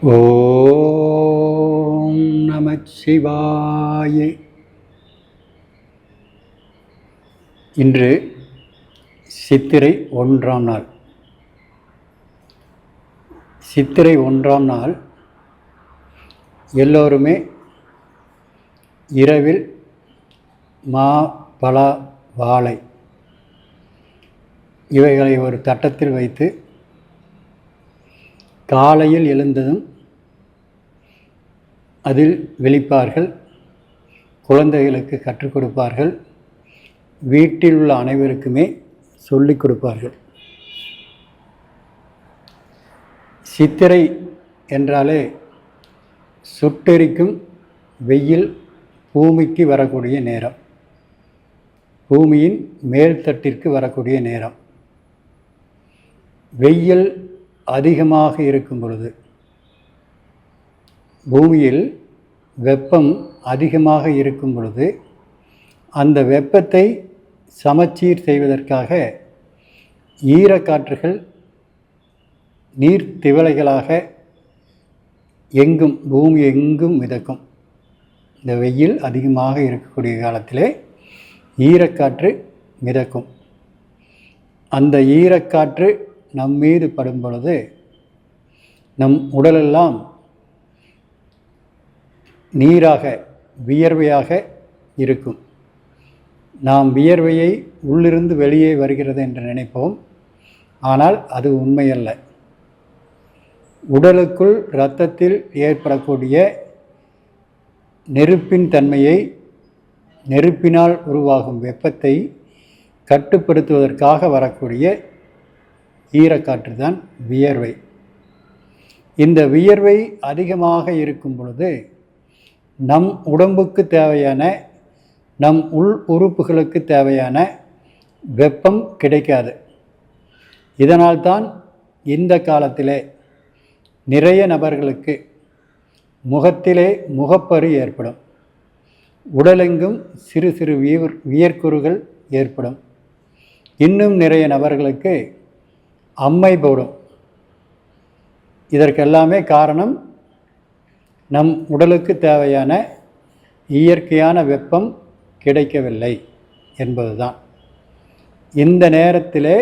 ஓம் நமச்சிவாய. இன்று சித்திரை 1ஆம் நாள். சித்திரை 1ஆம் நாள் எல்லோருமே இரவில் மா, பலா, வாழை இவைகளை ஒரு தட்டத்தில் வைத்து காலையில் எழுந்ததும் அதில் விழிப்பார்கள். குழந்தைகளுக்கு கற்றுக் கொடுப்பார்கள். வீட்டில் உள்ள அனைவருக்குமே சொல்லிக் கொடுப்பார்கள். சித்திரை என்றாலே சுட்டெரிக்கும் வெயில் பூமிக்கு வரக்கூடிய நேரம், பூமியின் மேல்தட்டிற்கு வரக்கூடிய நேரம். வெயில் அதிகமாக இருக்கும் பொழுது, பூமியில் வெப்பம் அதிகமாக இருக்கும் பொழுது, அந்த வெப்பத்தை சமச்சீர் செய்வதற்காக ஈரக்காற்றுகள் நீர்த்திவளைகளாக எங்கும், பூமி எங்கும் மிதக்கும். இந்த வெயில் அதிகமாக இருக்கக்கூடிய காலத்திலே ஈரக்காற்று மிதக்கும். அந்த ஈரக்காற்று நம் மீது படும் பொழுது நம் உடலெல்லாம் நீராக, வியர்வையாக இருக்கும். நாம் வியர்வையை உள்ளிருந்து வெளியே வருகிறது என்று நினைப்போம். ஆனால் அது உண்மையல்ல. உடலுக்குள் இரத்தத்தில் ஏற்படக்கூடிய நெருப்பின் தன்மையை, நெருப்பினால் உருவாகும் வெப்பத்தை கட்டுப்படுத்துவதற்காக வரக்கூடிய ஈரக்காற்று தான் வியர்வை. இந்த வியர்வை அதிகமாக இருக்கும் பொழுது நம் உடம்புக்கு தேவையான, நம் உள் உறுப்புகளுக்கு தேவையான வெப்பம் கிடைக்காது. இதனால்தான் இந்த காலத்திலே நிறைய நபர்களுக்கு முகத்திலே முகப்பரு ஏற்படும். உடலெங்கும் சிறு சிறு வியர்க்குறுகள் ஏற்படும். இன்னும் நிறைய நபர்களுக்கு அம்மை போடும். இதற்கெல்லாமே காரணம் நம் உடலுக்கு தேவையான இயற்கையான வெப்பம் கிடைக்கவில்லை என்பதுதான். இந்த நேரத்திலே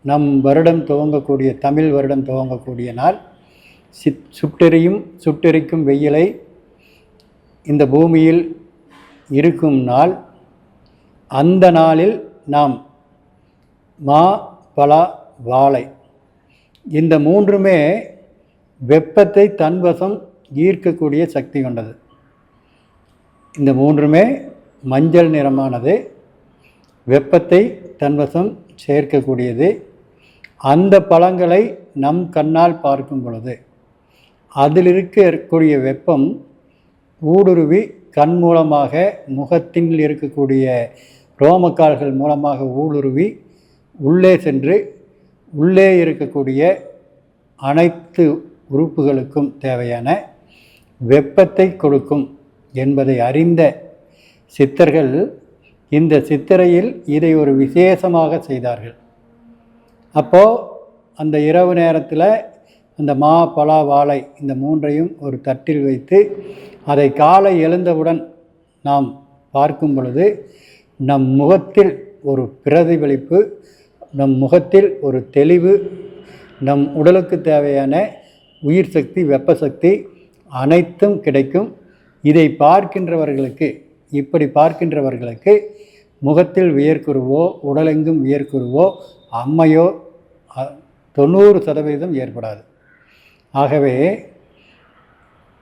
நம் வருடம் துவங்கக்கூடிய, தமிழ் வருடம் துவங்கக்கூடிய நாள், சுட்டெரிக்கும் வெயிலை இந்த பூமியில் இருக்கும் நாள். அந்த நாளில் நாம் மா, பலா, வாழை இந்த மூன்றுமே வெப்பத்தை தன்வசம் ஈர்க்கக்கூடிய சக்தி கொண்டது. இந்த மூன்றுமே மஞ்சள் நிறமானது, வெப்பத்தை தன்வசம் சேர்க்கக்கூடியது. அந்த பழங்களை நம் கண்ணால் பார்க்கும் பொழுது அதில் இருக்கக்கூடிய வெப்பம் ஊடுருவி கண் மூலமாக, முகத்தில் இருக்கக்கூடிய ரோமக்கால்கள் மூலமாக ஊடுருவி உள்ளே சென்று உள்ளே இருக்கக்கூடிய அனைத்து உறுப்புகளுக்கும் தேவையான வெப்பத்தை கொடுக்கும் என்பதை அறிந்த சித்தர்கள் இந்த சித்திரையில் இதை ஒரு விசேஷமாக செய்தார்கள். அப்போது அந்த இரவு நேரத்தில் அந்த மா, பலா, வாழை இந்த மூன்றையும் ஒரு தட்டில் வைத்து அதை காலை எழுந்தவுடன் நாம் பார்க்கும் பொழுது நம் முகத்தில் ஒரு பிரதிபலிப்பு, நம் முகத்தில் ஒரு தெளிவு, நம் உடலுக்கு தேவையான உயிர் சக்தி, வெப்ப சக்தி அனைத்தும் கிடைக்கும். இதை பார்க்கின்றவர்களுக்கு, இப்படி பார்க்கின்றவர்களுக்கு முகத்தில் வியர்க்குருவோ, உடலெங்கும் வியர்க்குருவோ, அம்மையோ 90% ஏற்படாது. ஆகவே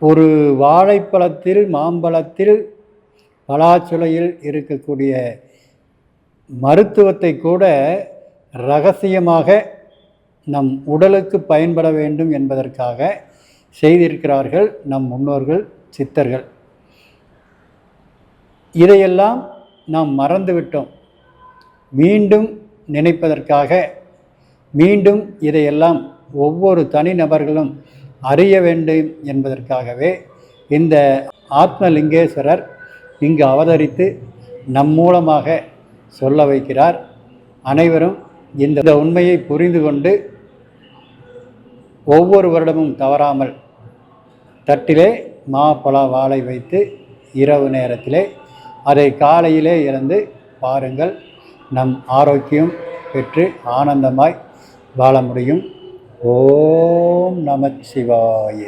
ஒரு வாழைப்பழத்தில், மாம்பழத்தில், பலாச்சுளையில் இருக்கக்கூடிய மருத்துவத்தை கூட இரகசியமாக நம் உடலுக்கு பயன்பட வேண்டும் என்பதற்காக செய்திருக்கிறார்கள் நம் முன்னோர்கள், சித்தர்கள். இதையெல்லாம் நாம் மறந்துவிட்டோம். மீண்டும் நினைப்பதற்காக, மீண்டும் இதையெல்லாம் ஒவ்வொரு தனிநபர்களும் அறிய வேண்டும் என்பதற்காகவே இந்த ஆத்மலிங்கேஸ்வரர் இங்கு அவதரித்து நம் மூலமாக சொல்ல வைக்கிறார். அனைவரும் இந்த உண்மையை புரிந்து கொண்டு ஒவ்வொரு வருடமும் தவறாமல் தட்டிலே மாப்பழ வாழை வைத்து இரவு நேரத்திலே அதை காலையிலே இருந்து பாருங்கள். நம் ஆரோக்கியம் பெற்று ஆனந்தமாய் வாழ முடியும். ஓம் நம சிவாய.